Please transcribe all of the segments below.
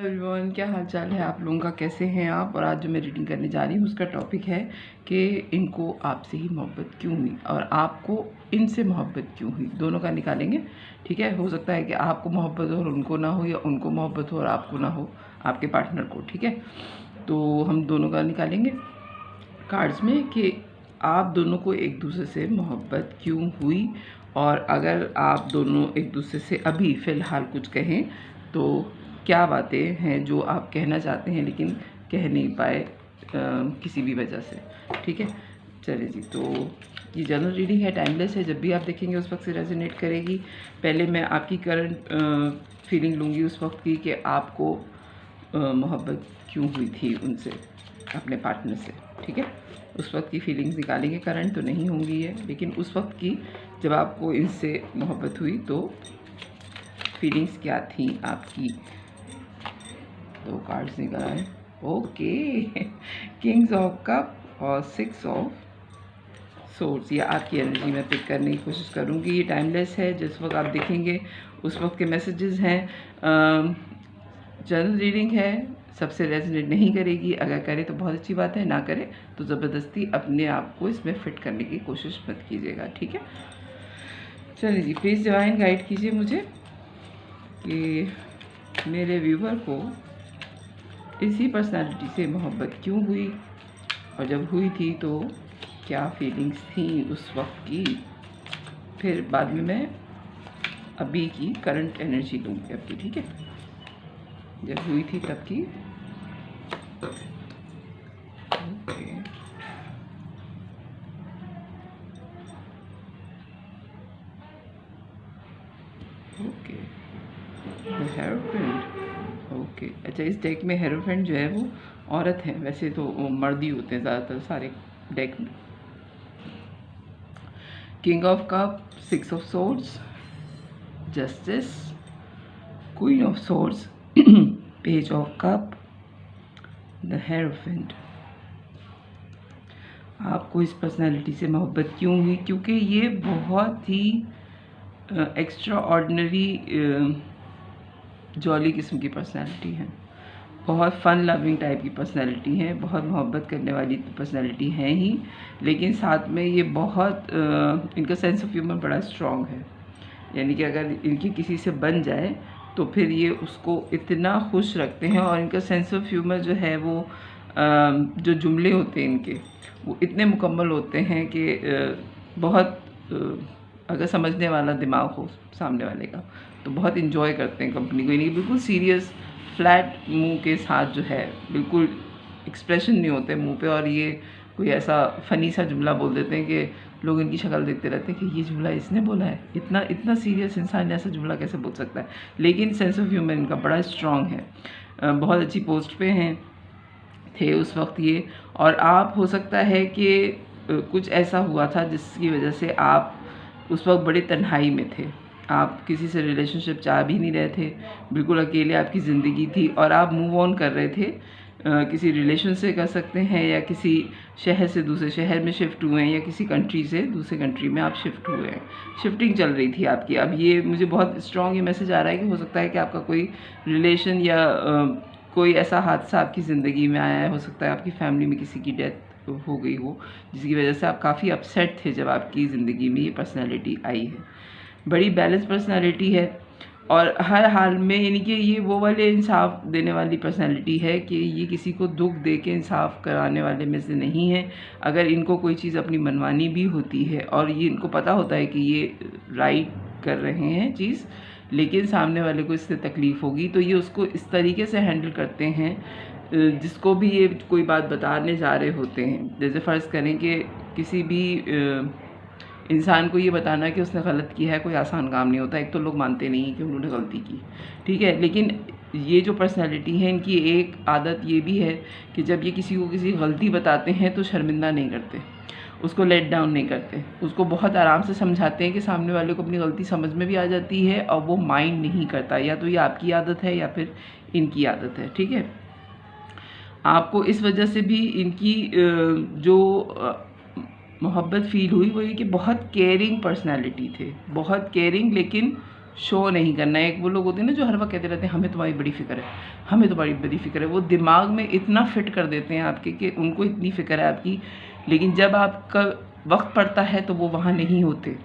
Everyone, क्या हाल चाल है आप लोगों का, कैसे हैं आप। और आज जो मैं रीडिंग करने जा रही हूँ उसका टॉपिक है कि इनको आपसे ही मोहब्बत क्यों हुई और आपको इनसे मोहब्बत क्यों हुई। दोनों का निकालेंगे, ठीक है। हो सकता है कि आपको मोहब्बत हो और उनको ना हो, या उनको मोहब्बत हो और आपको ना हो, आपके पार्टनर को, ठीक है। तो हम दोनों का निकालेंगे कार्ड्स में कि आप दोनों को एक दूसरे से मोहब्बत क्यों हुई, और अगर आप दोनों एक दूसरे से अभी फ़िलहाल कुछ कहें तो क्या बातें हैं जो आप कहना चाहते हैं लेकिन कह नहीं पाए किसी भी वजह से, ठीक है। चलिए जी, तो ये जनरल रीडिंग है, टाइमलेस है, जब भी आप देखेंगे उस वक्त से रेजोनेट करेगी। पहले मैं आपकी करंट फीलिंग लूँगी उस वक्त की कि आपको मोहब्बत क्यों हुई थी उनसे, अपने पार्टनर से, ठीक है। उस वक्त की फीलिंग्स निकालेंगे, करंट तो नहीं होंगी है, लेकिन उस वक्त की जब आपको इनसे मोहब्बत हुई तो फीलिंग्स क्या थी आपकी। दो कार्ड्स निकल आए, ओके। किंग्स ऑफ कप और 6 ऑफ सोर्स, ये आपकी एनर्जी में पिक करने की कोशिश करूँगी। ये टाइमलेस है, जिस वक्त आप देखेंगे उस वक्त के मैसेजेस हैं। जनरल रीडिंग है, सबसे रेजोनेट नहीं करेगी। अगर करे तो बहुत अच्छी बात है, ना करे तो ज़बरदस्ती अपने आप को इसमें फिट करने की कोशिश मत कीजिएगा, ठीक है। चलिए जी, प्लीज़ डिवाइन गाइड कीजिए मुझे कि मेरे व्यूवर को इसी पर्सनालिटी से मोहब्बत क्यों हुई, और जब हुई थी तो क्या फीलिंग्स थी उस वक्त की। फिर बाद में मैं अभी की करंट एनर्जी लूँगी आपकी, ठीक है, जब हुई थी तब की। Okay, okay, hierophant, okay. अच्छा, इस डेक में हेरोफेंट जो है वो औरत है, वैसे तो वो मर्द ही होते हैं ज़्यादातर सारे डेक में। King of cup, 6 of swords, justice, queen of swords, page of cup, the hierophant. आपको इस पर्सनालिटी से मोहब्बत क्यों हुई? क्योंकि ये बहुत ही एक्स्ट्रा ऑर्डिनरी जॉली किस्म की पर्सनालिटी है, बहुत फ़न लविंग टाइप की पर्सनालिटी है, बहुत मोहब्बत करने वाली पर्सनालिटी है ही, लेकिन साथ में ये बहुत इनका सेंस ऑफ ह्यूमर बड़ा स्ट्रॉन्ग है। यानी कि अगर इनकी किसी से बन जाए तो फिर ये उसको इतना खुश रखते हैं, और इनका सेंस ऑफ ह्यूमर जो है वो जो जुमले होते हैं इनके वो इतने मुकम्मल होते हैं कि बहुत अगर समझने वाला दिमाग हो सामने वाले का तो बहुत इन्जॉय करते हैं कंपनी को। इनकी बिल्कुल सीरियस फ्लैट मुंह के साथ जो है, बिल्कुल एक्सप्रेशन नहीं होते मुंह पे, और ये कोई ऐसा फ़नी सा जुमला बोल देते हैं कि लोग इनकी शक्ल देखते रहते हैं कि ये जुमला इसने बोला है। इतना इतना सीरियस इंसान ऐसा जुमला कैसे बोल सकता है। लेकिन सेंस ऑफ ह्यूमर इनका बड़ा स्ट्रॉन्ग है, बहुत अच्छी पोस्ट पे हैं, थे उस वक्त ये। और आप हो सकता है कि कुछ ऐसा हुआ था जिसकी वजह से आप उस वक्त बड़े तन्हाई में थे, आप किसी से रिलेशनशिप चाह भी नहीं रहे थे, बिल्कुल अकेले आपकी ज़िंदगी थी, और आप मूव ऑन कर रहे थे किसी रिलेशन से कर सकते हैं, या किसी शहर से दूसरे शहर में शिफ्ट हुए हैं, या किसी कंट्री से दूसरे कंट्री में आप शिफ्ट हुए हैं, शिफ्टिंग चल रही थी आपकी। अब ये मुझे बहुत स्ट्रॉन्ग ये मैसेज आ रहा है कि हो सकता है कि आपका कोई रिलेशन या कोई ऐसा हादसा आपकी ज़िंदगी में आया है, हो सकता है आपकी फैमिली में किसी की डेथ हो गई हो, जिसकी वजह से आप काफ़ी अपसेट थे जब आपकी ज़िंदगी में ये पर्सनैलिटी आई है। बड़ी बैलेंस पर्सनैलिटी है, और हर हाल में, यानी कि ये वो वाले इंसाफ देने वाली पर्सनैलिटी है कि ये किसी को दुख दे के इंसाफ कराने वाले में से नहीं है। अगर इनको कोई चीज़ अपनी मनवानी भी होती है और ये इनको पता होता है कि ये राइट कर रहे हैं चीज़, लेकिन सामने वाले को इससे तकलीफ़ होगी, तो ये उसको इस तरीके से हैंडल करते हैं, जिसको भी ये कोई बात बताने जा रहे होते हैं। जैसे फ़र्ज़ करें कि किसी भी इंसान को ये बताना कि उसने गलत किया है कोई आसान काम नहीं होता। एक तो लोग मानते नहीं हैं कि उन्होंने गलती की, ठीक है, लेकिन ये जो पर्सनैलिटी है इनकी एक आदत ये भी है कि जब ये किसी को किसी गलती बताते हैं तो शर्मिंदा नहीं करते, उसको लेट डाउन नहीं करते, उसको बहुत आराम से समझाते हैं कि सामने वाले को अपनी गलती समझ में भी आ जाती है और वो माइंड नहीं करता। या तो ये आपकी आदत है या फिर इनकी आदत है, ठीक है। आपको इस वजह से भी इनकी जो मोहब्बत फ़ील हुई वो ये कि बहुत केयरिंग पर्सनैलिटी थे, बहुत केयरिंग, लेकिन शो नहीं करना है। एक वो लोग होते हैं ना जो हर वक्त कहते रहते हैं हमें तुम्हारी बड़ी फ़िक्र है, हमें तुम्हारी बड़ी फ़िक्र है। वो दिमाग में इतना फिट कर देते हैं आपके कि उनको इतनी फ़िक्र है आपकी, लेकिन जब आपका वक्त पड़ता है तो वो वहाँ नहीं होते।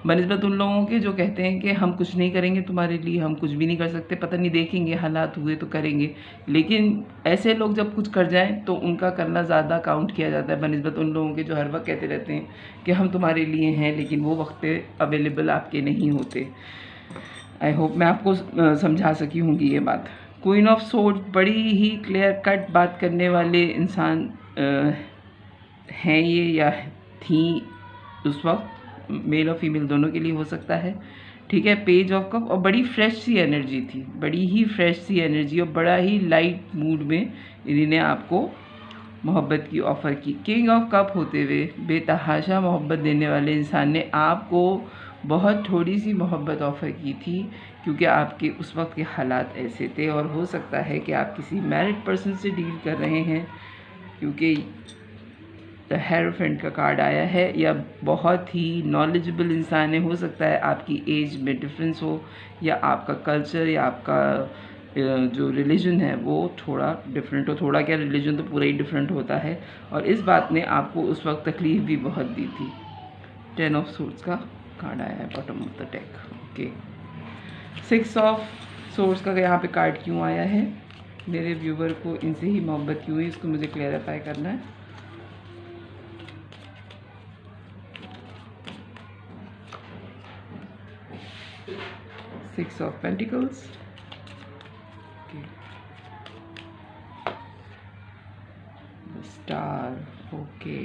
बनिस्बत उन लोगों के जो कहते हैं कि हम कुछ नहीं करेंगे तुम्हारे लिए, हम कुछ भी नहीं कर सकते, पता नहीं देखेंगे हालात हुए तो करेंगे। लेकिन ऐसे लोग जब कुछ कर जाएं तो उनका करना ज़्यादा काउंट किया जाता है बनिस्बत उन लोगों के जो हर वक्त कहते रहते हैं कि हम तुम्हारे लिए हैं, लेकिन वो वक्त पे अवेलेबल आपके नहीं होते। आई होप मैं आपको समझा सकी होंगी ये बात। क्वीन ऑफ सोर्ड्स बड़ी ही क्लियर कट बात करने वाले इंसान हैं ये, या थी उस वक्त, मेल और फीमेल दोनों के लिए हो सकता है, ठीक है। पेज ऑफ कप, और बड़ी फ्रेश सी एनर्जी थी, बड़ी ही फ्रेश सी एनर्जी, और बड़ा ही लाइट मूड में इन्होंने आपको मोहब्बत की ऑफ़र की। किंग ऑफ कप होते हुए बेतहाशा मोहब्बत देने वाले इंसान ने आपको बहुत थोड़ी सी मोहब्बत ऑफ़र की थी, क्योंकि आपके उस वक्त के हालात ऐसे थे। और हो सकता है कि आप किसी मैरिड पर्सन से डील कर रहे हैं, क्योंकि द हेरोफेंट का कार्ड आया है, या बहुत ही नॉलेजेबल इंसान है। हो सकता है आपकी एज में डिफरेंस हो, या आपका कल्चर या आपका जो रिलीजन है वो थोड़ा डिफरेंट हो। थोड़ा क्या, रिलीजन तो पूरा ही डिफरेंट होता है, और इस बात ने आपको उस वक्त तकलीफ़ भी बहुत दी थी। 10 ऑफ सोर्ड्स का कार्ड आया है bottom of the deck. Okay, 6 of swords का यहाँ पे कार्ड क्यों आया है, मेरे व्यूवर को इनसे ही मोहब्बत क्यों हुई, इसको मुझे क्लैरिफाई करना है। Six of Pentacles. Okay. The Star. Okay.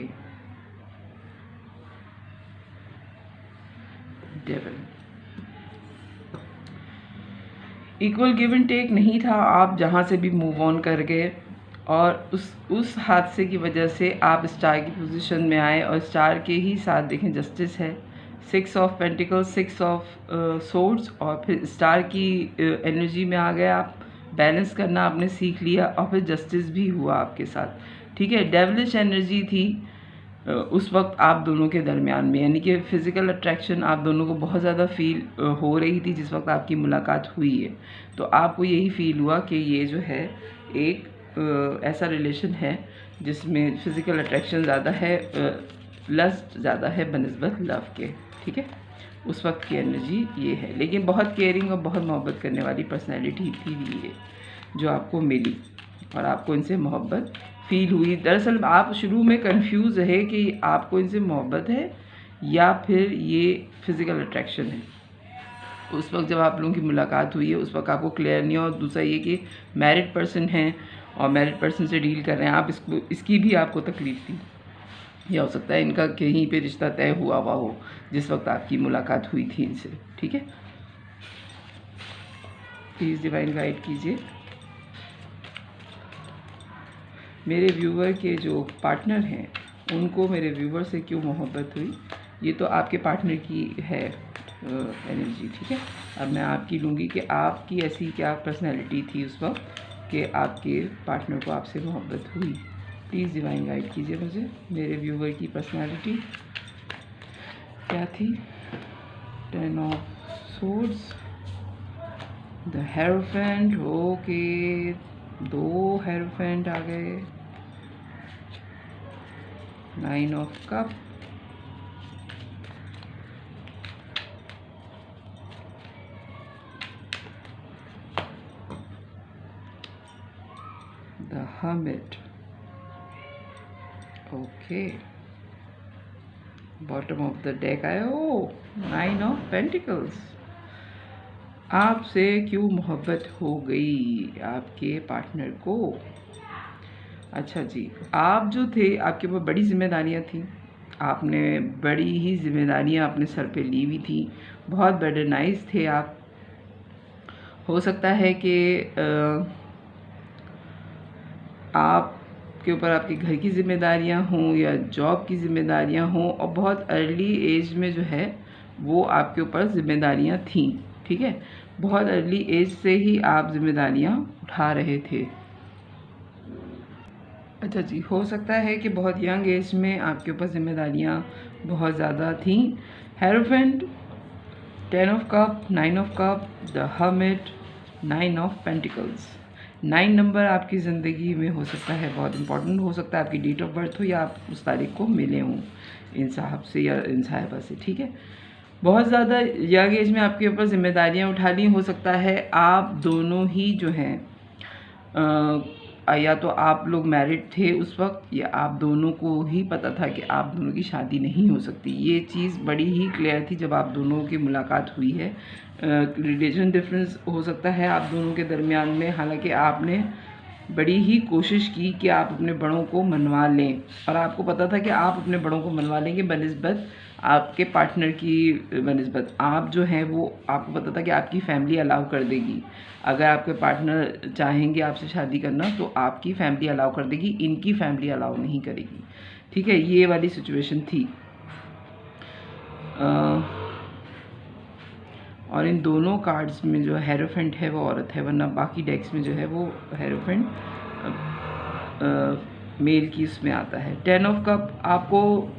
Devil. Equal give and take नहीं था, आप जहाँ से भी मूव ऑन कर गए, और उस हादसे की वजह से आप स्टार की पोजीशन में आए, और स्टार के ही साथ देखें जस्टिस है, 6 ऑफ पेंटिकल्स, 6 ऑफ सोर्ड्स, और फिर स्टार की एनर्जी में आ गए आप। बैलेंस करना आपने सीख लिया, और फिर जस्टिस भी हुआ आपके साथ, ठीक है। डेविलिश एनर्जी थी उस वक्त आप दोनों के दरमियान में, यानी कि फ़िज़िकल अट्रैक्शन आप दोनों को बहुत ज़्यादा फील हो रही थी जिस वक्त आपकी मुलाकात हुई है। तो आपको यही फील हुआ कि ये जो है एक ऐसा रिलेशन है जिसमें फ़िज़िकल अट्रैक्शन ज़्यादा है, लस्ट ज़्यादा है बनिस्बत लव के, ठीक है। उस वक्त की एनर्जी ये है, लेकिन बहुत केयरिंग और बहुत मोहब्बत करने वाली पर्सनैलिटी थी ये जो आपको मिली, और आपको इनसे मोहब्बत फील हुई। दरअसल आप शुरू में कंफ्यूज रहे कि आपको इनसे मोहब्बत है या फिर ये फ़िज़िकल अट्रैक्शन है। उस वक्त जब आप लोगों की मुलाकात हुई है उस वक्त आपको क्लियर नहीं हो। और दूसरा ये कि मैरिड पर्सन हैं और मैरिड पर्सन से डील कर रहे हैं आप, इसकी भी आपको तकलीफ़ थी, या हो सकता है इनका कहीं पे रिश्ता तय हुआ हुआ हो जिस वक्त आपकी मुलाकात हुई थी इनसे, ठीक है। प्लीज़ डिवाइन गाइड कीजिए मेरे व्यूवर के जो पार्टनर हैं उनको मेरे व्यूवर से क्यों मोहब्बत हुई। ये तो आपके पार्टनर की है एनर्जी, ठीक है। अब मैं आपकी लूँगी कि आपकी ऐसी क्या पर्सनैलिटी थी उस वक्त कि आपके पार्टनर को आपसे मोहब्बत हुई। प्लीज़ डिवाइन गाइड कीजिए मुझे मेरे व्यूवर की पर्सनैलिटी क्या थी। 10 of swords, the hierophant, okay, 2 hierophant आ गए, 9 of cup, the hermit, okay, bottom of the deck आया, ओ 9 ऑफ पेंटिकल्स। आपसे क्यों मोहब्बत हो गई आपके पार्टनर को। अच्छा जी, आप जो थे आपके ऊपर बड़ी जिम्मेदारियां थी, आपने बड़ी ही जिम्मेदारियां अपने सर पे ली हुई थी, बहुत बर्डनाइज थे आप। हो सकता है कि आपके ऊपर आपके घर की जिम्मेदारियां हों या जॉब की जिम्मेदारियां हों, और बहुत अर्ली एज में जो है वो आपके ऊपर जिम्मेदारियां थीं, ठीक है। बहुत अर्ली एज से ही आप जिम्मेदारियां उठा रहे थे। अच्छा जी, हो सकता है कि बहुत यंग एज में आपके ऊपर जिम्मेदारियां बहुत ज़्यादा थीं। Hierophant, 10 of cup, 9 of cup, the hermit, 9 of pentacles. 9 number आपकी ज़िंदगी में हो सकता है बहुत इंपॉर्टेंट, हो सकता है आपकी डेट ऑफ बर्थ हो या आप उस तारीख को मिले हों इन साहब से या इन साहिबा से, ठीक है। बहुत ज़्यादा यंग एज में आपके ऊपर जिम्मेदारियां उठा ली, हो सकता है आप दोनों ही जो हैं या तो आप लोग मैरिड थे उस वक्त या आप दोनों को ही पता था कि आप दोनों की शादी नहीं हो सकती। ये चीज़ बड़ी ही क्लियर थी जब आप दोनों की मुलाकात हुई है। रिलीजन डिफरेंस हो सकता है आप दोनों के दरमियान में, हालांकि आपने बड़ी ही कोशिश की कि आप अपने बड़ों को मनवा लें और आपको पता था कि आप अपने बड़ों को मनवा लेंगे बनिस्बत आपके पार्टनर की बनिस्बत। आप जो हैं वो आपको पता था कि आपकी फैमिली अलाउ कर देगी, अगर आपके पार्टनर चाहेंगे आपसे शादी करना तो आपकी फैमिली अलाउ कर देगी, इनकी फैमिली अलाउ नहीं करेगी, ठीक है। ये वाली सिचुएशन थी। और इन दोनों कार्ड्स में जो हेरोफेंट है वो औरत है, वरना बाकी डेक्स में जो है वो हेरोफेंट मेल की उसमें आता है। 10 ऑफ कप, आपको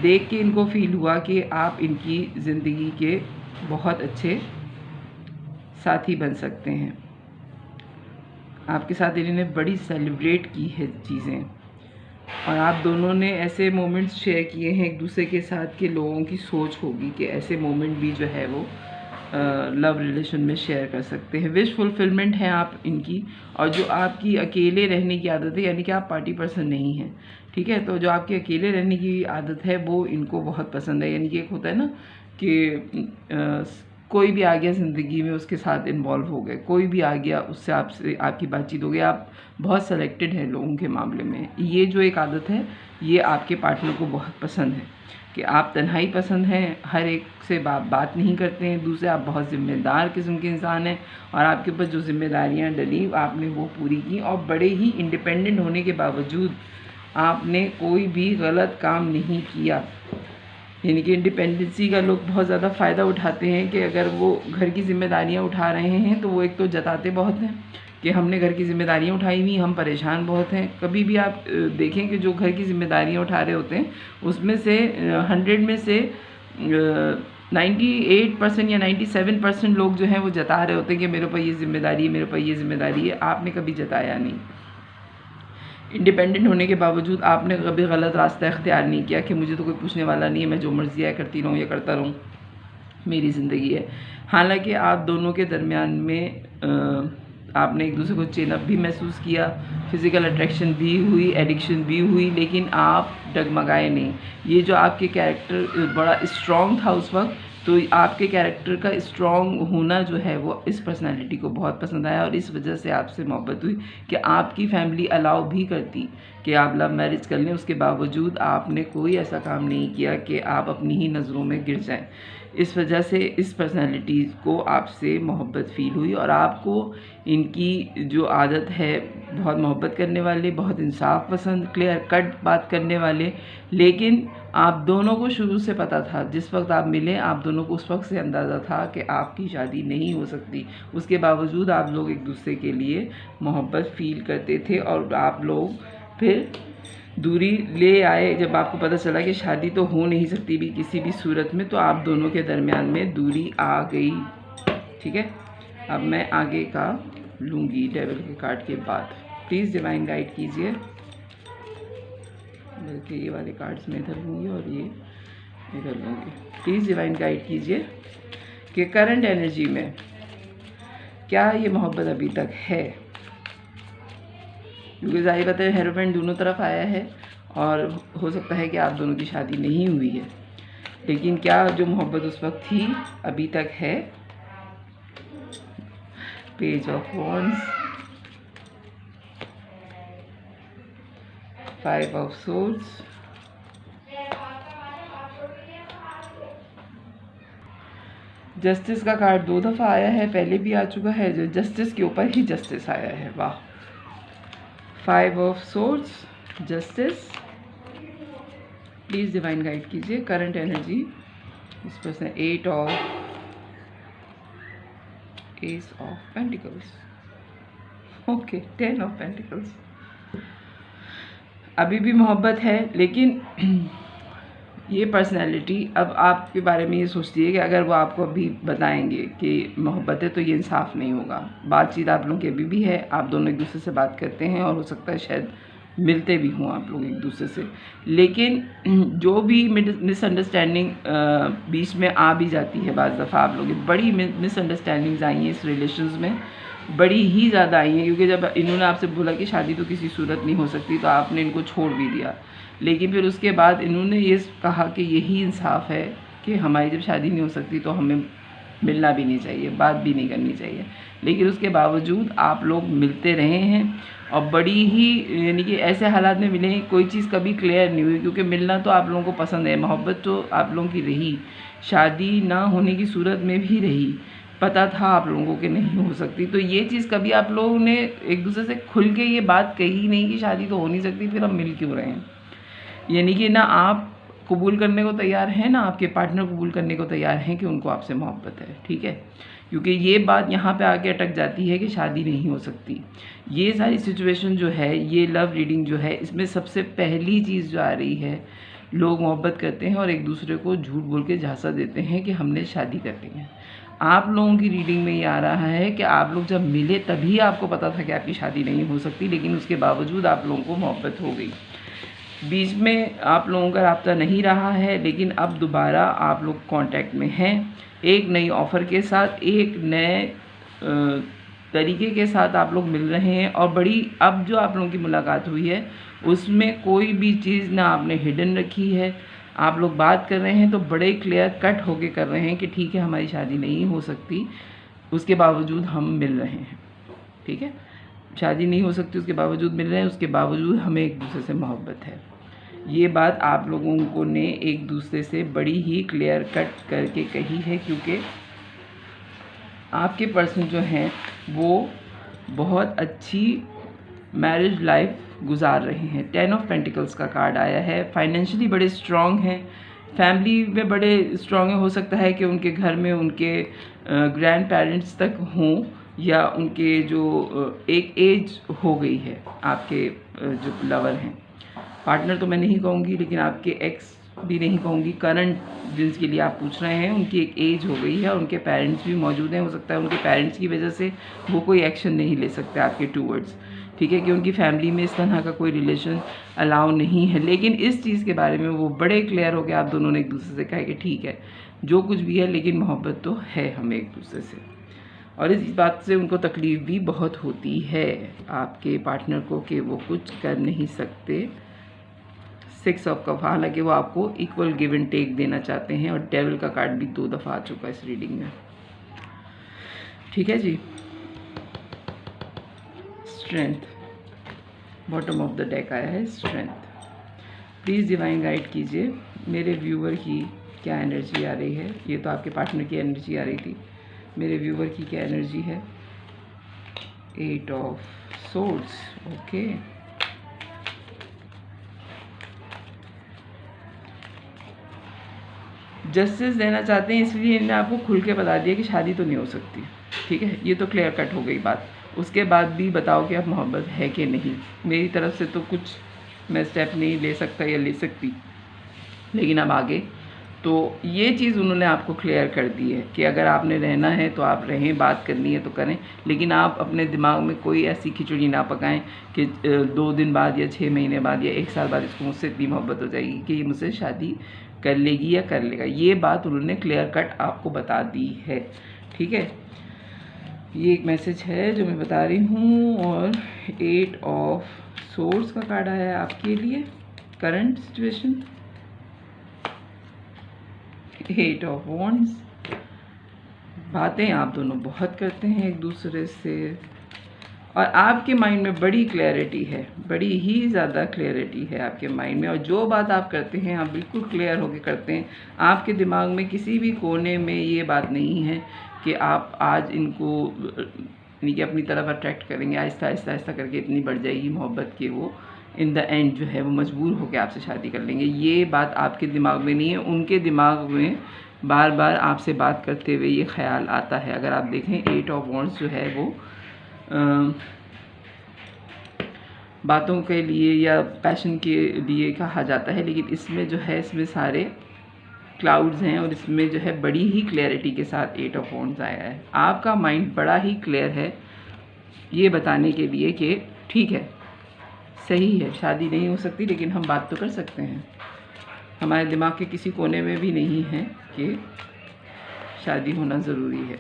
देख के इनको फील हुआ कि आप इनकी ज़िंदगी के बहुत अच्छे साथी बन सकते हैं। आपके साथ इन्होंने बड़ी सेलिब्रेट की है चीज़ें और आप दोनों ने ऐसे मोमेंट्स शेयर किए हैं एक दूसरे के साथ कि लोगों की सोच होगी कि ऐसे मोमेंट भी जो है वो लव रिलेशन में शेयर कर सकते हैं। विश फुलफिलमेंट है आप इनकी। और जो आपकी अकेले रहने की आदत है, यानी कि आप पार्टी पर्सन नहीं हैं, ठीक है, तो जो आपकी अकेले रहने की आदत है वो इनको बहुत पसंद है। यानी कि एक होता है ना कि कोई भी आ गया ज़िंदगी में उसके साथ इन्वॉल्व हो गए, कोई भी आ गया उससे आपसे आपकी बातचीत हो गई, आप बहुत सेलेक्टेड हैं लोगों के मामले में। ये जो एक आदत है ये आपके पार्टनर को बहुत पसंद है कि आप तन्हाई पसंद हैं, हर एक से बात नहीं करते हैं। दूसरे, आप बहुत ज़िम्मेदार किस्म के इंसान हैं और आपके ऊपर जो जिम्मेदारियां डली आपने वो पूरी की और बड़े ही इंडिपेंडेंट होने के बावजूद आपने कोई भी गलत काम नहीं किया। यानी कि इंडिपेंडेंसी का लोग बहुत ज़्यादा फ़ायदा उठाते हैं कि अगर वो घर की जिम्मेदारियां उठा रहे हैं तो वो एक तो जताते बहुत हैं कि हमने घर की जिम्मेदारियां उठाई हुई, हम परेशान बहुत हैं। कभी भी आप देखें कि जो घर की जिम्मेदारियां उठा रहे होते हैं उसमें से 100 में से 98% या 97% लोग जो हैं वो जता रहे होते हैं कि मेरे ऊपर ये जिम्मेदारी है, मेरे ऊपर ये जिम्मेदारी है। आपने कभी जताया नहीं। इंडिपेंडेंट होने के बावजूद आपने कभी गलत रास्ता इख्तियार नहीं किया कि मुझे तो कोई पूछने वाला नहीं है, मैं जो मर्ज़ी है करती रहूँ या करता रहूँ, मेरी ज़िंदगी है। हालांकि आप दोनों के दरमियान में आपने एक दूसरे को चेन अप भी महसूस किया, फिज़िकल अट्रैक्शन भी हुई, एडिक्शन भी हुई, लेकिन आप डगमगाए नहीं। ये जो आपके कैरेक्टर बड़ा स्ट्रॉन्ग था उस वक्त, तो आपके कैरेक्टर का स्ट्रॉन्ग होना जो है वो इस पर्सनालिटी को बहुत पसंद आया और इस वजह से आपसे मोहब्बत हुई कि आपकी फैमिली अलाउ भी करती कि आप लव मैरिज कर लें, उसके बावजूद आपने कोई ऐसा काम नहीं किया कि आप अपनी ही नज़रों में गिर जाएं। इस वजह से इस पर्सनालिटी को आपसे मोहब्बत फ़ील हुई और आपको इनकी जो आदत है, बहुत मोहब्बत करने वाले, बहुत इंसाफ पसंद, क्लियर कट बात करने वाले, लेकिन आप दोनों को शुरू से पता था, जिस वक्त आप मिले आप दोनों को उस वक्त से अंदाज़ा था कि आपकी शादी नहीं हो सकती। उसके बावजूद आप लोग एक दूसरे के लिए मोहब्बत फ़ील करते थे और आप लोग फिर दूरी ले आए। जब आपको पता चला कि शादी तो हो नहीं सकती भी किसी भी सूरत में, तो आप दोनों के दरमियान में दूरी आ गई, ठीक है। अब मैं आगे का लूँगी डेविल के कार्ड के बाद। प्लीज़ डिवाइन गाइड कीजिए, बल्कि ये वाले कार्ड्स मैं इधर लूँगी और ये इधर लूँगी। प्लीज़ डिवाइन गाइड कीजिए कि करंट एनर्जी में क्या ये मोहब्बत अभी तक है, क्योंकि ज़ाहिर बात है हेरोफेंट दोनों तरफ आया है और हो सकता है कि आप दोनों की शादी नहीं हुई है, लेकिन क्या जो मोहब्बत उस वक्त थी अभी तक है। Page of wands, 5 of swords, justice का कार्ड 2 दफ़ा आया है, पहले भी आ चुका है, जो जस्टिस के ऊपर ही जस्टिस आया है। वाह। 5 of swords, justice. Please divine guide कीजिए करंट एनर्जी इस person. 8 of S of pentacles, okay, 10 of pentacles. अभी भी मोहब्बत है, लेकिन ये पर्सनैलिटी अब आपके बारे में ये सोचती है कि अगर वो आपको अभी बताएंगे कि मोहब्बत है तो ये इंसाफ नहीं होगा। बातचीत आप लोगों की अभी भी है, आप दोनों एक दूसरे से बात करते हैं और हो सकता है शायद मिलते भी हों आप लोग एक दूसरे से, लेकिन जो भी मिसअंडरस्टैंडिंग बीच में आ भी जाती है, बाज़ दफ़ा आप लोग बड़ी मिसअंडरस्टैंडिंग्स आई हैं इस रिलेशंस में, बड़ी ही ज़्यादा आई हैं, क्योंकि जब इन्होंने आपसे बोला कि शादी तो किसी सूरत नहीं हो सकती तो आपने इनको छोड़ भी दिया, लेकिन फिर उसके बाद इन्होंने ये कहा कि यही इंसाफ है कि हमारी जब शादी नहीं हो सकती तो हमें मिलना भी नहीं चाहिए, बात भी नहीं करनी चाहिए। लेकिन उसके बावजूद आप लोग मिलते रहे हैं और बड़ी ही यानी कि ऐसे हालात में मिले हैं, कोई चीज़ कभी क्लियर नहीं हुई, क्योंकि मिलना तो आप लोगों को पसंद है, मोहब्बत तो आप लोगों की रही, शादी ना होने की सूरत में भी रही, पता था आप लोगों को कि नहीं हो सकती। तो ये चीज़ कभी आप लोगों ने एक दूसरे से खुल के ये बात कही नहीं कि शादी तो हो नहीं सकती, फिर हम मिल क्यों रहे हैं। यानी कि ना आप कबूल करने को तैयार हैं, ना आपके पार्टनर कबूल करने को तैयार हैं कि उनको आपसे मोहब्बत है, ठीक है। क्योंकि ये बात यहाँ पे आके अटक जाती है कि शादी नहीं हो सकती। ये सारी सिचुएशन जो है, ये लव रीडिंग जो है, इसमें सबसे पहली चीज़ जो आ रही है, लोग मोहब्बत करते हैं और एक दूसरे को झूठ बोल के झांसा देते हैं कि हमने शादी कर ली है। आप लोगों की रीडिंग में ये आ रहा है कि आप लोग जब मिले तभी आपको पता था कि आपकी शादी नहीं हो सकती, लेकिन उसके बावजूद आप लोगों को मोहब्बत हो गई। बीच में आप लोगों का राब्ता नहीं रहा है, लेकिन अब दोबारा आप लोग कांटेक्ट में हैं, एक नई ऑफ़र के साथ, एक नए तरीके के साथ आप लोग मिल रहे हैं। और बड़ी अब जो आप लोगों की मुलाकात हुई है उसमें कोई भी चीज़ ना आपने हिडन रखी है, आप लोग बात कर रहे हैं तो बड़े क्लियर कट होके कर रहे हैं कि ठीक है हमारी शादी नहीं हो सकती, उसके बावजूद हम मिल रहे हैं, ठीक है। शादी नहीं हो सकती उसके बावजूद मिल रहे हैं, उसके बावजूद हमें एक दूसरे से मोहब्बत है। ये बात आप लोगों को ने एक दूसरे से बड़ी ही क्लियर कट करके कही है, क्योंकि आपके पर्सन जो हैं वो बहुत अच्छी मैरिज लाइफ गुजार रहे हैं। 10 ऑफ पेंटिकल्स का कार्ड आया है, फाइनेंशियली बड़े स्ट्रॉन्ग हैं, फैमिली में बड़े स्ट्रॉन्ग है। हो सकता है कि उनके घर में उनके ग्रैंड पेरेंट्स तक हों, या उनके जो एक एज हो गई है, आपके जो लवर हैं, पार्टनर तो मैं नहीं कहूँगी, लेकिन आपके एक्स भी नहीं कहूँगी, करंट जिनके लिए आप पूछ रहे हैं उनकी एक एज हो गई है और उनके पेरेंट्स भी मौजूद हैं। हो सकता है उनके पेरेंट्स की वजह से वो कोई एक्शन नहीं ले सकते आपके टूवर्ड्स, ठीक है, कि उनकी फैमिली में इस तरह का कोई रिलेशन अलाउ नहीं है। लेकिन इस चीज़ के बारे में वो बड़े क्लियर हो गए, आप दोनों ने एक दूसरे से कहा कि ठीक है जो कुछ भी है, लेकिन मोहब्बत तो है हमें एक दूसरे से। और इस बात से उनको तकलीफ़ भी बहुत होती है आपके पार्टनर को कि वो कुछ कर नहीं सकते। 6 ऑफ कप, हालांकि वो आपको इक्वल गिव एंड टेक देना चाहते हैं। और डेविल का कार्ड भी 2 दफ़ा आ चुका है इस रीडिंग में, ठीक है जी। Strength, bottom of the deck आया है स्ट्रेंथ। प्लीज़ डिवाइन गाइड कीजिए मेरे व्यूअर की क्या एनर्जी आ रही है। ये तो आपके पार्टनर की एनर्जी आ रही थी, मेरे व्यूअर की क्या एनर्जी है। 8 ऑफ सोर्ड्स, ओके। जस्टिस देना चाहते हैं, इसलिए इन्होंने आपको खुल के बता दिया कि शादी तो नहीं हो सकती, ठीक है। ये तो क्लियर कट हो गई बात। उसके बाद भी बताओ कि अब मोहब्बत है कि नहीं। मेरी तरफ से तो कुछ मैं स्टेप नहीं ले सकता या ले सकती, लेकिन अब आगे तो ये चीज़ उन्होंने आपको क्लियर कर दी है कि अगर आपने रहना है तो आप रहें, बात करनी है तो करें, लेकिन आप अपने दिमाग में कोई ऐसी खिचड़ी ना पकाएं कि 2 दिन बाद या 6 महीने बाद या 1 साल बाद इसको मुझसे इतनी मोहब्बत हो जाएगी कि ये मुझसे शादी कर लेगी या कर लेगा। ये बात उन्होंने क्लियर कट आपको बता दी है, ठीक है। ये एक मैसेज है जो मैं बता रही हूँ। और 8 ऑफ सोर्ड्स का कार्ड आया है आपके लिए, करंट सिचुएशन। 8 ऑफ वॉन्ड्स, बातें आप दोनों बहुत करते हैं एक दूसरे से, और आपके माइंड में बड़ी क्लैरिटी है, बड़ी ही ज़्यादा क्लैरिटी है आपके माइंड में। और जो बात आप करते हैं आप बिल्कुल क्लियर होकर करते हैं। आपके दिमाग में किसी भी कोने में ये बात नहीं है कि आप आज इनको यानी कि अपनी तरफ अट्रैक्ट करेंगे, आहिस्ता आहिस्ता आहिस्ता करके इतनी बढ़ जाएगी मोहब्बत कि वो इन द एंड जो है वो मजबूर होकर आपसे शादी कर लेंगे। ये बात आपके दिमाग में नहीं है, उनके दिमाग में बार बार आपसे बात करते हुए ये ख्याल आता है। अगर आप देखें 8 ऑफ वॉन्ड्स जो है वो बातों के लिए या पैशन के लिए कहा जाता है, लेकिन इसमें जो है इसमें सारे क्लाउड्स हैं और इसमें जो है बड़ी ही क्लैरिटी के साथ 8 ऑफ वॉन्ड्स आया है। आपका माइंड बड़ा ही क्लियर है ये बताने के लिए कि ठीक है, सही है, शादी नहीं हो सकती लेकिन हम बात तो कर सकते हैं। हमारे दिमाग के किसी कोने में भी नहीं है कि शादी होना ज़रूरी है।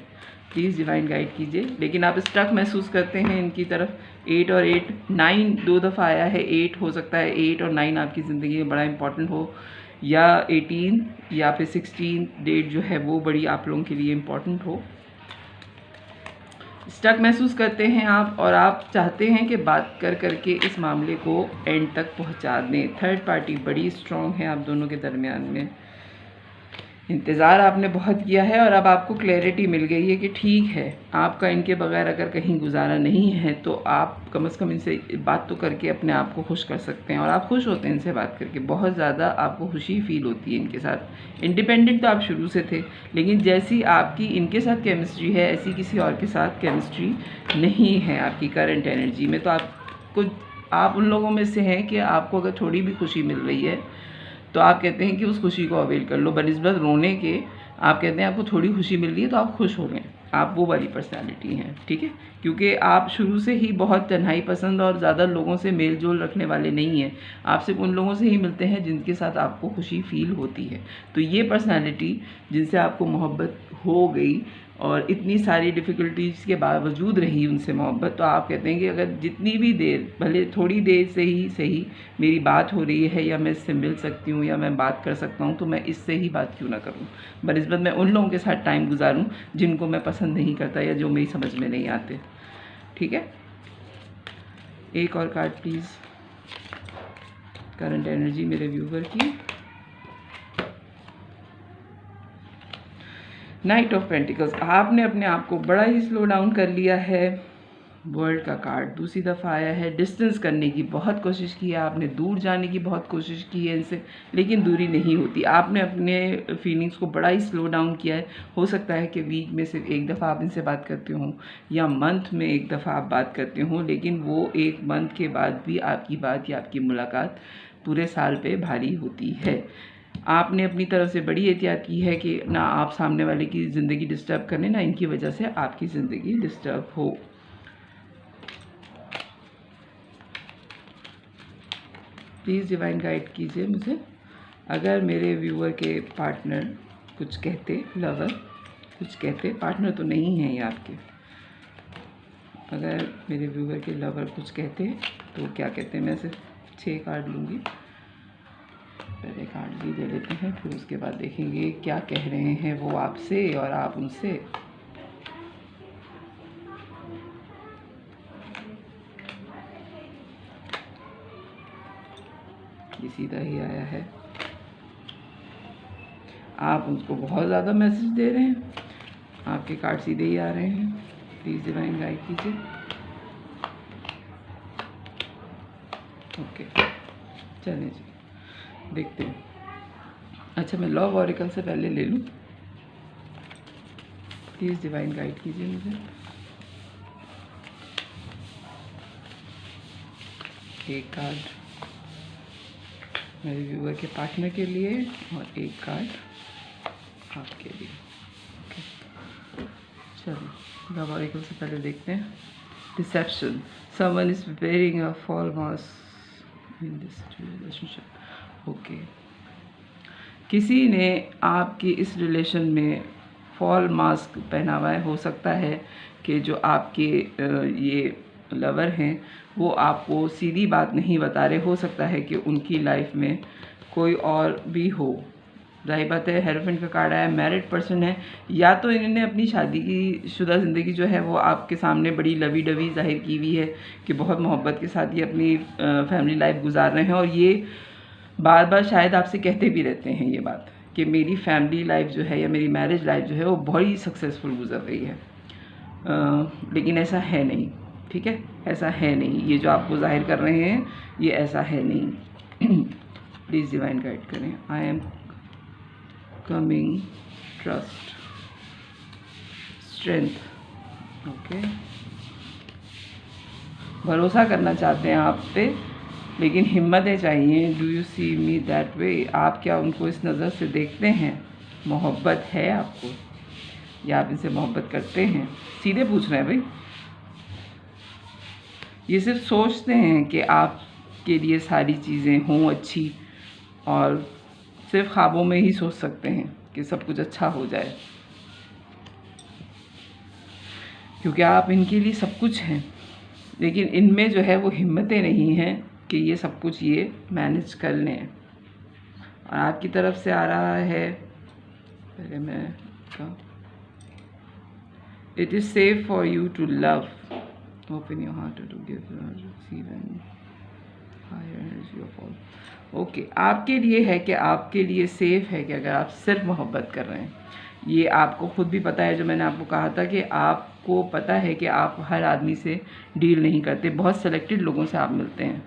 प्लीज़ डिवाइन गाइड कीजिए। लेकिन आप स्टक महसूस करते हैं इनकी तरफ। 8 और 8, 9 2 दफ़ा आया है। 8 हो सकता है 8 और 9 आपकी ज़िंदगी में बड़ा इंपॉर्टेंट हो, या 18 या फिर 16 डेट जो है वो बड़ी आप लोगों के लिए इम्पॉर्टेंट हो। स्टक महसूस करते हैं आप, और आप चाहते हैं कि बात कर करके इस मामले को एंड तक पहुंचा दें। थर्ड पार्टी बड़ी स्ट्रॉन्ग है आप दोनों के दरमियान में। इंतज़ार आपने बहुत किया है और अब आपको क्लैरिटी मिल गई है कि ठीक है, आपका इनके बगैर अगर कहीं गुजारा नहीं है तो आप कम से कम इनसे बात तो करके अपने आप को खुश कर सकते हैं। और आप खुश होते हैं इनसे बात करके, बहुत ज़्यादा आपको खुशी फील होती है इनके साथ। इंडिपेंडेंट तो आप शुरू से थे, लेकिन जैसी आपकी इनके साथ केमिस्ट्री है ऐसी किसी और के साथ केमिस्ट्री नहीं है आपकी करंट एनर्जी में। तो आप उन लोगों में से हैं कि आपको अगर थोड़ी भी खुशी मिल रही है तो आप कहते हैं कि उस खुशी को अवेल कर लो। बनिस्बत रोने के आप कहते हैं आपको थोड़ी खुशी मिल रही है तो आप खुश हो गए। आप वो वाली पर्सनालिटी हैं, ठीक है, क्योंकि आप शुरू से ही बहुत तन्हाई पसंद और ज़्यादा लोगों से मेल जोल रखने वाले नहीं हैं। आप सिर्फ उन लोगों से ही मिलते हैं जिनके साथ आपको खुशी फील होती है। तो ये पर्सनालिटी जिनसे आपको मोहब्बत हो गई और इतनी सारी डिफ़िकल्टीज़ के बावजूद रही उनसे मोहब्बत, तो आप कहते हैं कि अगर जितनी भी देर, भले थोड़ी देर से ही सही, मेरी बात हो रही है या मैं इससे मिल सकती हूँ या मैं बात कर सकता हूँ, तो मैं इससे ही बात क्यों ना करूँ। बनिस्बत मैं उन लोगों के साथ टाइम गुजारूँ जिनको मैं पसंद नहीं करता या जो मेरी समझ में नहीं आते। ठीक है, एक और कार्ड प्लीज़। करंट एनर्जी मेरे व्यूवर की। नाइट ऑफ पेंटिकल्स, आपने अपने आप को बड़ा ही स्लो डाउन कर लिया है। वर्ल्ड का कार्ड दूसरी दफ़ा आया है। डिस्टेंस करने की बहुत कोशिश की है आपने, दूर जाने की बहुत कोशिश की है इनसे, लेकिन दूरी नहीं होती। आपने अपने फीलिंग्स को बड़ा ही स्लो डाउन किया है। हो सकता है कि वीक में सिर्फ एक दफ़ा आप इनसे बात करते हो या मंथ में एक दफ़ा आप बात करते हो, लेकिन वो एक मंथ के बाद भी आपकी बात या आपकी मुलाकात पूरे साल पे भारी होती है। आपने अपनी तरफ से बड़ी एहतियात की है कि ना आप सामने वाले की ज़िंदगी डिस्टर्ब करें, ना इनकी वजह से आपकी ज़िंदगी डिस्टर्ब हो। प्लीज़ डिवाइन गाइड कीजिए मुझे। अगर मेरे व्यूअर के पार्टनर कुछ कहते, लवर कुछ कहते, पार्टनर तो नहीं है ये आपके, अगर मेरे व्यूअर के लवर कुछ कहते तो क्या कहते हैं। मैं सिर्फ 6 कार्ड लूँगी, पहले कार्ड भी दे लेते हैं, फिर उसके बाद देखेंगे क्या कह रहे हैं वो आपसे और आप उनसे। ये सीधा ही आया है। आप उनको बहुत ज़्यादा मैसेज दे रहे हैं, आपके कार्ड सीधे ही आ रहे हैं। प्लीज़ डिवाइन गाइड कीजिए। ओके, चलें जी, देखते हैं। अच्छा, मैं लव ऑफ ऑरेकल से पहले ले लूँ। प्लीज़ डिवाइन गाइड कीजिए मुझे। एक कार्ड मेरे व्यूअर के पार्टनर के लिए और एक कार्ड आपके लिए। ओके, चलो लव ऑरेकल से पहले देखते हैं। Deception, someone is wearing a false mask in this relationship. Okay, किसी ने आपकी इस रिलेशन में फॉल मास्क पहना हुआ है। हो सकता है कि जो आपके ये लवर हैं वो आपको सीधी बात नहीं बता रहे। हो सकता है कि उनकी लाइफ में कोई और भी हो। जाहिर बात है, हेरोफेंट का कार्ड आया, मैरिड पर्सन है, या तो इन्होंने अपनी शादी की शुदा ज़िंदगी जो है वो आपके सामने बड़ी लवी डवी जाहिर की हुई है कि बहुत मोहब्बत के साथ ये अपनी फैमिली लाइफ गुजार रहे हैं, और ये बार बार शायद आपसे कहते भी रहते हैं ये बात कि मेरी फैमिली लाइफ जो है या मेरी मैरिज लाइफ जो है वो बड़ी सक्सेसफुल गुजर रही है। लेकिन ऐसा है नहीं, ठीक है, ऐसा है नहीं। ये जो आपको जाहिर कर रहे हैं ये ऐसा है नहीं। प्लीज़ डिवाइन गाइड करें। I am coming, trust, strength. Okay, भरोसा करना चाहते हैं आप पे, लेकिन हिम्मतें चाहिए। Do you see me that way? आप क्या उनको इस नज़र से देखते हैं? मोहब्बत है आपको या आप इनसे मोहब्बत करते हैं? सीधे पूछ रहे हैं भाई। ये सिर्फ सोचते हैं कि आपके लिए सारी चीज़ें हों अच्छी, और सिर्फ ख्वाबों में ही सोच सकते हैं कि सब कुछ अच्छा हो जाए, क्योंकि आप इनके लिए सब कुछ हैं। लेकिन इनमें जो है वो हिम्मतें नहीं हैं कि ये सब कुछ ये मैनेज कर लें। और आपकी तरफ से आ रहा है, पहले मैं it is safe for you to love, open your heart to give receive and higher energy of all. Okay, आपके लिए है कि आपके लिए सेफ़ है कि अगर आप सिर्फ मोहब्बत कर रहे हैं। ये आपको खुद भी पता है, जो मैंने आपको कहा था कि आपको पता है कि आप हर आदमी से डील नहीं करते, बहुत सेलेक्टेड लोगों से आप मिलते हैं।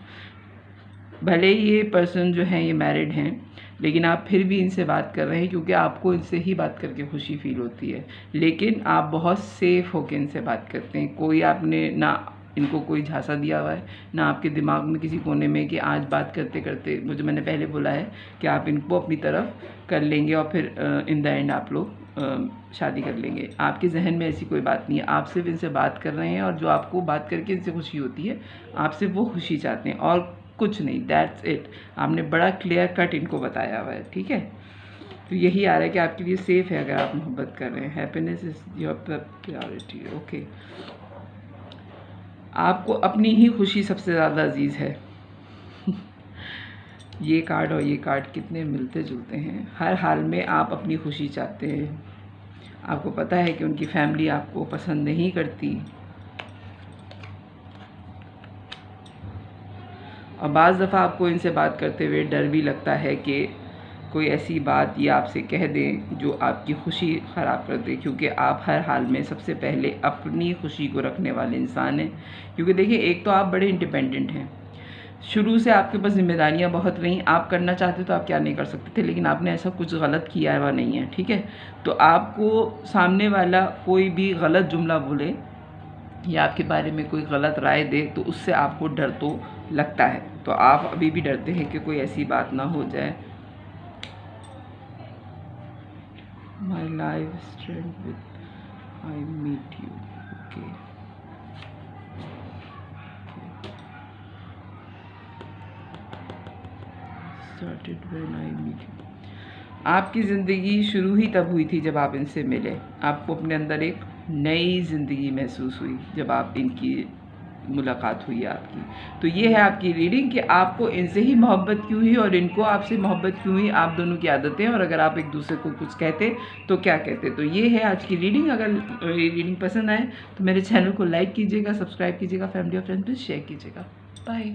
भले ये पर्सन जो हैं ये मैरिड हैं, लेकिन आप फिर भी इनसे बात कर रहे हैं क्योंकि आपको इनसे ही बात करके खुशी फील होती है। लेकिन आप बहुत सेफ़ होकर इनसे बात करते हैं। कोई आपने ना इनको कोई झांसा दिया हुआ है, ना आपके दिमाग में किसी कोने में कि आज बात करते करते, मुझे मैंने पहले बोला है कि आप इनको अपनी तरफ कर लेंगे और फिर इन द एंड आप लोग शादी कर लेंगे। आपके जहन में ऐसी कोई बात नहीं है। आप सिर्फ इनसे बात कर रहे हैं और जो आपको बात करके इनसे खुशी होती है, आप सिर्फ वो खुशी चाहते हैं और कुछ नहीं। That's it. आपने बड़ा क्लियर कट इनको बताया हुआ है, ठीक है। तो यही आ रहा है कि आपके लिए सेफ़ है अगर आप मोहब्बत कर रहे हैं। Happiness is your priority. Okay, आपको अपनी ही खुशी सबसे ज़्यादा अजीज़ है। ये कार्ड और ये कार्ड कितने मिलते जुलते हैं। हर हाल में आप अपनी खुशी चाहते हैं। आपको पता है कि उनकी फैमिली आपको पसंद नहीं करती, और बाज़ दफ़ा आपको इनसे बात करते हुए डर भी लगता है कि कोई ऐसी बात ये आपसे कह दें जो आपकी खुशी ख़राब कर दे, क्योंकि आप हर हाल में सबसे पहले अपनी खुशी को रखने वाले इंसान हैं। क्योंकि देखिए, एक तो आप बड़े इंडिपेंडेंट हैं, शुरू से आपके पास ज़िम्मेदारियाँ बहुत रहीं। आप करना चाहते तो आप क्या नहीं कर सकते थे, लेकिन आपने ऐसा कुछ गलत किया हुआ नहीं है, ठीक है। तो आपको सामने वाला कोई भी गलत जुमला बोले या आपके बारे में कोई गलत राय दे तो उससे आपको डर तो लगता है। तो आप अभी भी डरते हैं कि कोई ऐसी बात ना हो जाए। My life strength with I meet you. Okay, started when I meet you. आपकी ज़िंदगी शुरू ही तब हुई थी जब आप इनसे मिले। आपको अपने अंदर एक नई ज़िंदगी महसूस हुई जब आप इनकी मुलाकात हुई आपकी। तो ये है आपकी रीडिंग कि आपको इनसे ही मोहब्बत क्यों हुई और इनको आपसे मोहब्बत क्यों हुई। आप दोनों की आदतें, और अगर आप एक दूसरे को कुछ कहते तो क्या कहते। तो ये है आज की रीडिंग। अगर ये रीडिंग पसंद आए तो मेरे चैनल को लाइक कीजिएगा, सब्सक्राइब कीजिएगा, फैमिली और फ्रेंड्स में शेयर कीजिएगा। बाय।